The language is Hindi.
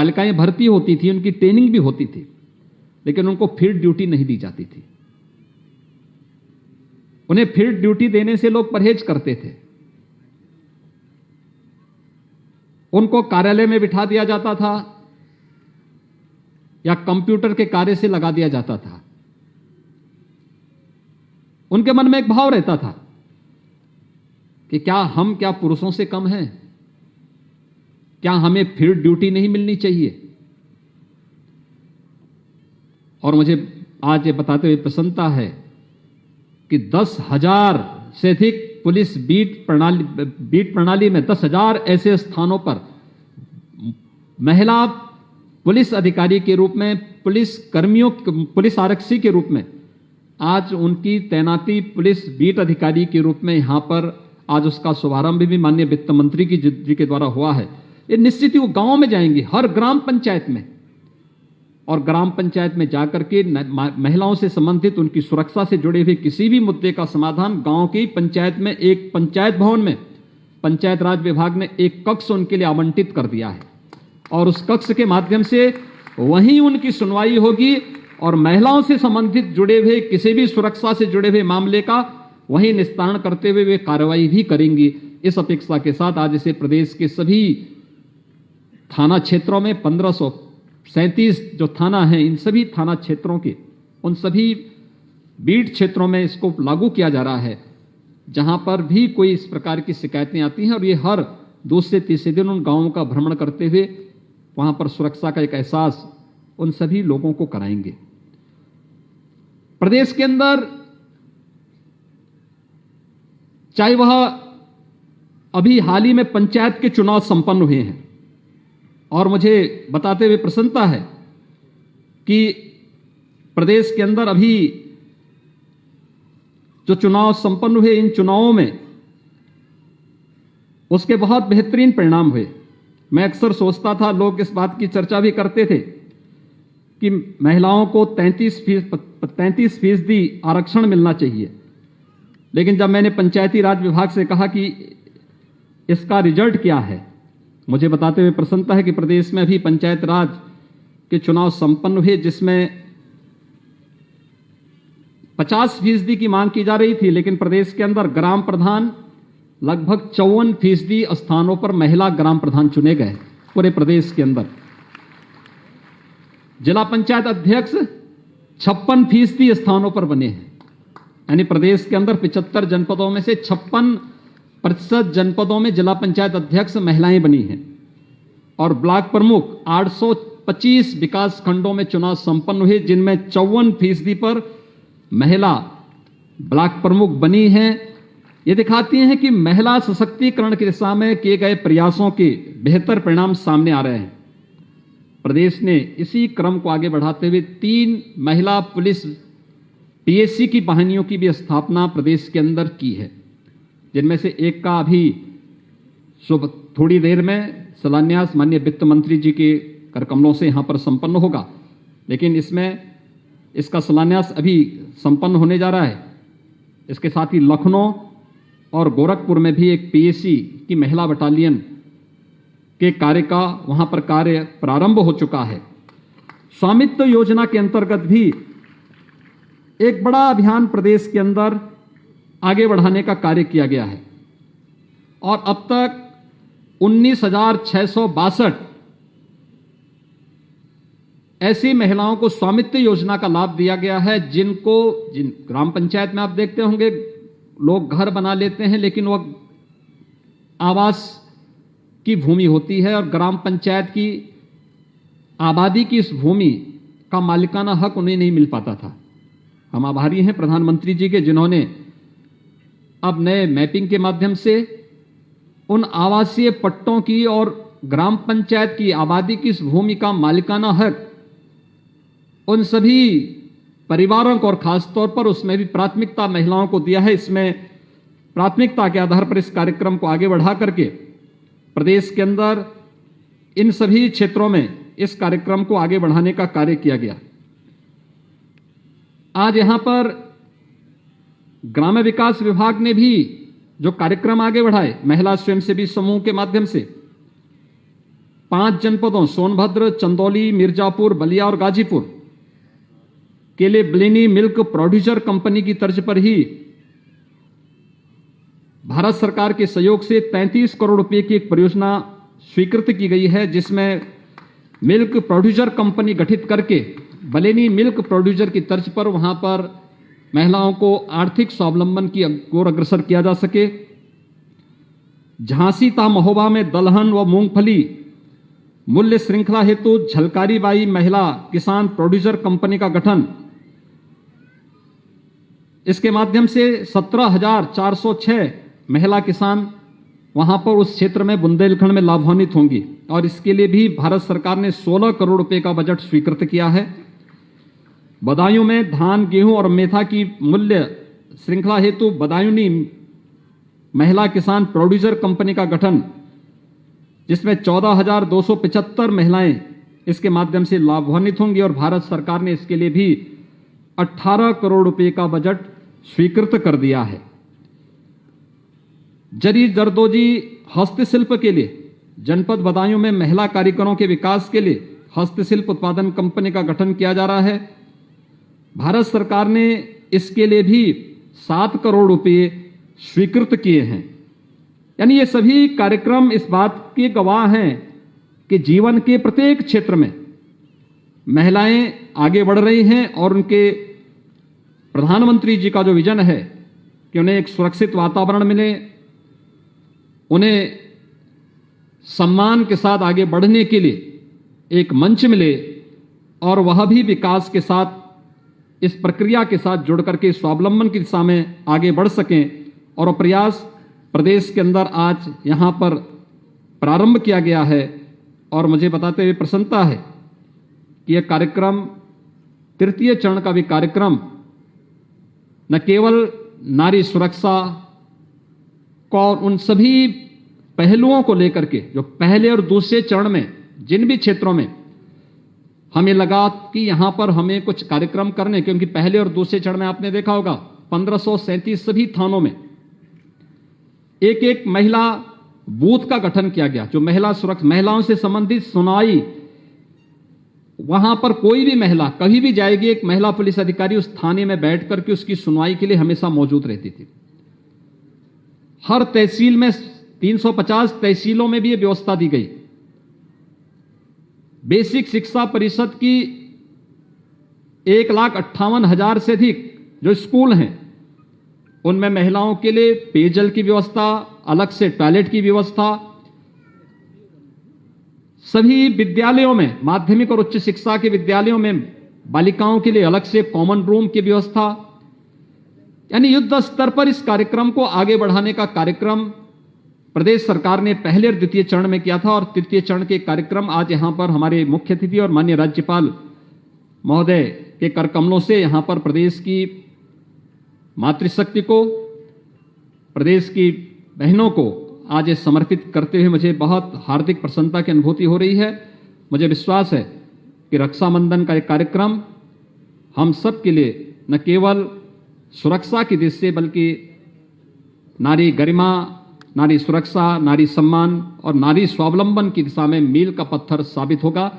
बालिकाएं भर्ती होती थी, उनकी ट्रेनिंग भी होती थी, लेकिन उनको फील्ड ड्यूटी नहीं दी जाती थी। उन्हें फील्ड ड्यूटी देने से लोग परहेज करते थे। उनको कार्यालय में बिठा दिया जाता था या कंप्यूटर के कार्य से लगा दिया जाता था। उनके मन में एक भाव रहता था कि क्या पुरुषों से कम हैं? क्या हमें फील्ड ड्यूटी नहीं मिलनी चाहिए? और मुझे आज ये बताते हुए प्रसन्नता है कि 10,000 से अधिक पुलिस बीट प्रणाली में 10,000 ऐसे स्थानों पर महिला पुलिस अधिकारी के रूप में, पुलिस आरक्षी के रूप में आज उनकी तैनाती पुलिस बीट अधिकारी के रूप में यहां पर आज उसका शुभारंभ भी माननीय वित्त मंत्री जी के द्वारा हुआ है। ये निश्चित ही वो गांव में जाएंगी, हर ग्राम पंचायत में, और ग्राम पंचायत में जाकर के महिलाओं से संबंधित उनकी सुरक्षा से जुड़े हुए किसी भी मुद्दे का समाधान गांव की पंचायत में, एक पंचायत भवन में पंचायत राज विभाग ने एक कक्ष उनके लिए आवंटित कर दिया है और उस कक्ष के माध्यम से वहीं उनकी सुनवाई होगी और महिलाओं से संबंधित जुड़े हुए किसी भी सुरक्षा से जुड़े हुए मामले का वहीं निस्तारण करते हुए वे कार्रवाई भी करेंगी। इस अपेक्षा के साथ आज इसे प्रदेश के सभी थाना क्षेत्रों में 1537 जो थाना हैं, इन सभी थाना क्षेत्रों के उन सभी बीट क्षेत्रों में इसको लागू किया जा रहा है, जहां पर भी कोई इस प्रकार की शिकायतें आती हैं। और ये हर दूसरे तीसरे दिन उन गांवों का भ्रमण करते हुए वहां पर सुरक्षा का एक एहसास उन सभी लोगों को कराएंगे। प्रदेश के अंदर चाहे वह अभी हाल ही में पंचायत के चुनाव संपन्न हुए हैं, और मुझे बताते हुए प्रसन्नता है कि प्रदेश के अंदर अभी जो चुनाव संपन्न हुए, इन चुनावों में उसके बहुत बेहतरीन परिणाम हुए। मैं अक्सर सोचता था, लोग इस बात की चर्चा भी करते थे कि महिलाओं को 33% आरक्षण मिलना चाहिए, लेकिन जब मैंने पंचायती राज विभाग से कहा कि इसका रिजल्ट क्या है, मुझे बताते हुए प्रसन्नता है कि प्रदेश में अभी पंचायत राज के चुनाव संपन्न हुए, जिसमें 50% की मांग की जा रही थी, लेकिन प्रदेश के अंदर ग्राम प्रधान लगभग 54% स्थानों पर महिला ग्राम प्रधान चुने गए पूरे प्रदेश के अंदर। जिला पंचायत अध्यक्ष 56% स्थानों पर बने हैं, यानी प्रदेश के अंदर 75 जनपदों में से 56% जनपदों में जिला पंचायत अध्यक्ष महिलाएं बनी हैं। और ब्लॉक प्रमुख 825 विकास खंडों में चुनाव संपन्न हुए, जिनमें 54% पर महिला ब्लॉक प्रमुख बनी हैं। ये दिखाती हैं कि महिला सशक्तिकरण की दिशा में किए गए प्रयासों के बेहतर परिणाम सामने आ रहे हैं। प्रदेश ने इसी क्रम को आगे बढ़ाते हुए 3 महिला पुलिस पीएससी की वाहिनियों की भी स्थापना प्रदेश के अंदर की है, जिनमें से एक का अभी थोड़ी देर में शिलान्यास माननीय वित्त मंत्री जी के करकमलों से यहां पर संपन्न होगा, लेकिन इसका शिलान्यास अभी संपन्न होने जा रहा है। इसके साथ ही लखनऊ और गोरखपुर में भी एक पीएससी की महिला बटालियन के कार्य का वहां पर कार्य प्रारंभ हो चुका है। स्वामित्व योजना के अंतर्गत भी एक बड़ा अभियान प्रदेश के अंदर आगे बढ़ाने का कार्य किया गया है और अब तक 19,662 ऐसी महिलाओं को स्वामित्व योजना का लाभ दिया गया है, जिन ग्राम पंचायत में आप देखते होंगे लोग घर बना लेते हैं, लेकिन वह आवास की भूमि होती है और ग्राम पंचायत की आबादी की इस भूमि का मालिकाना हक उन्हें नहीं मिल पाता था। हम आभारी हैं प्रधानमंत्री जी के, जिन्होंने अब नए मैपिंग के माध्यम से उन आवासीय पट्टों की और ग्राम पंचायत की आबादी की इस भूमि का मालिकाना हक उन सभी परिवारों को और खासतौर पर उसमें भी प्राथमिकता महिलाओं को दिया है। इसमें प्राथमिकता के आधार पर इस कार्यक्रम को आगे बढ़ा करके प्रदेश के अंदर इन सभी क्षेत्रों में इस कार्यक्रम को आगे बढ़ाने का कार्य किया गया। आज यहां पर ग्राम्य विकास विभाग ने भी जो कार्यक्रम आगे बढ़ाए महिला स्वयंसेवी समूह के माध्यम से, 5 जनपदों सोनभद्र, चंदौली, मिर्जापुर, बलिया और गाजीपुर के लिए ब्लेनी मिल्क प्रोड्यूसर कंपनी की तर्ज पर ही भारत सरकार के सहयोग से 33 करोड़ रुपए की एक परियोजना स्वीकृत की गई है, जिसमें मिल्क प्रोड्यूसर कंपनी गठित करके बलेनी मिल्क प्रोड्यूसर की तर्ज पर वहां पर महिलाओं को आर्थिक स्वावलंबन की ओर अग्रसर किया जा सके। झांसी तथा महोबा में दलहन व मूंगफली मूल्य श्रृंखला हेतु झलकारी बाई महिला किसान प्रोड्यूसर कंपनी का गठन, इसके माध्यम से 17,406 महिला किसान वहां पर उस क्षेत्र में बुंदेलखंड में लाभान्वित होंगी और इसके लिए भी भारत सरकार ने 16 करोड़ रुपए का बजट स्वीकृत किया है। बदायूं में धान, गेहूं और मेथा की मूल्य श्रृंखला हेतु बदायूनी महिला किसान प्रोड्यूसर कंपनी का गठन, जिसमें 14,275 महिलाएं इसके माध्यम से लाभान्वित होंगी और भारत सरकार ने इसके लिए भी 18 करोड़ रुपए का बजट स्वीकृत कर दिया है। जरी जरदोजी हस्तशिल्प के लिए जनपद बदायूं में महिला कारीगरों के विकास के लिए हस्तशिल्प उत्पादन कंपनी का गठन किया जा रहा है। भारत सरकार ने इसके लिए भी 7 करोड़ रुपए स्वीकृत किए हैं। यानी ये सभी कार्यक्रम इस बात के गवाह हैं कि जीवन के प्रत्येक क्षेत्र में महिलाएं आगे बढ़ रही हैं और उनके प्रधानमंत्री जी का जो विजन है कि उन्हें एक सुरक्षित वातावरण मिले, उन्हें सम्मान के साथ आगे बढ़ने के लिए एक मंच मिले और वह भी विकास के साथ इस प्रक्रिया के साथ जुड़ करके स्वावलंबन की दिशा में आगे बढ़ सकें। और वह प्रयास प्रदेश के अंदर आज यहां पर प्रारंभ किया गया है और मुझे बताते हुए प्रसन्नता है कि यह कार्यक्रम तृतीय चरण का भी कार्यक्रम न केवल नारी सुरक्षा को और उन सभी पहलुओं को लेकर के जो पहले और दूसरे चरण में जिन भी क्षेत्रों में हमें लगा कि यहां पर हमें कुछ कार्यक्रम करने, क्योंकि पहले और दूसरे चरण में आपने देखा होगा 1537 सभी थानों में एक एक महिला बूथ का गठन किया गया, जो महिला सुरक्षा, महिलाओं से संबंधित सुनवाई, वहां पर कोई भी महिला कहीं भी जाएगी, एक महिला पुलिस अधिकारी उस थाने में बैठ करके उसकी सुनवाई के लिए हमेशा मौजूद रहती थी। हर तहसील में 350 तहसीलों में भी यह व्यवस्था दी गई। बेसिक शिक्षा परिषद की 1,58,000 से अधिक जो स्कूल हैं उनमें महिलाओं के लिए पेयजल की व्यवस्था, अलग से टॉयलेट की व्यवस्था, सभी विद्यालयों में माध्यमिक और उच्च शिक्षा के विद्यालयों में बालिकाओं के लिए अलग से कॉमन रूम की व्यवस्था, यानी युद्ध स्तर पर इस कार्यक्रम को आगे बढ़ाने का कार्यक्रम प्रदेश सरकार ने पहले और द्वितीय चरण में किया था और तृतीय चरण के कार्यक्रम आज यहां पर हमारे मुख्य अतिथि और माननीय राज्यपाल महोदय के कर कमलों से यहां पर प्रदेश की मातृशक्ति को, प्रदेश की बहनों को आज ये समर्पित करते हुए मुझे बहुत हार्दिक प्रसन्नता की अनुभूति हो रही है। मुझे विश्वास है कि रक्षाबंधन का एक कार्यक्रम हम सब के लिए न केवल सुरक्षा की दृष्टि से बल्कि नारी गरिमा, नारी सुरक्षा, नारी सम्मान और नारी स्वावलंबन की दिशा में मील का पत्थर साबित होगा।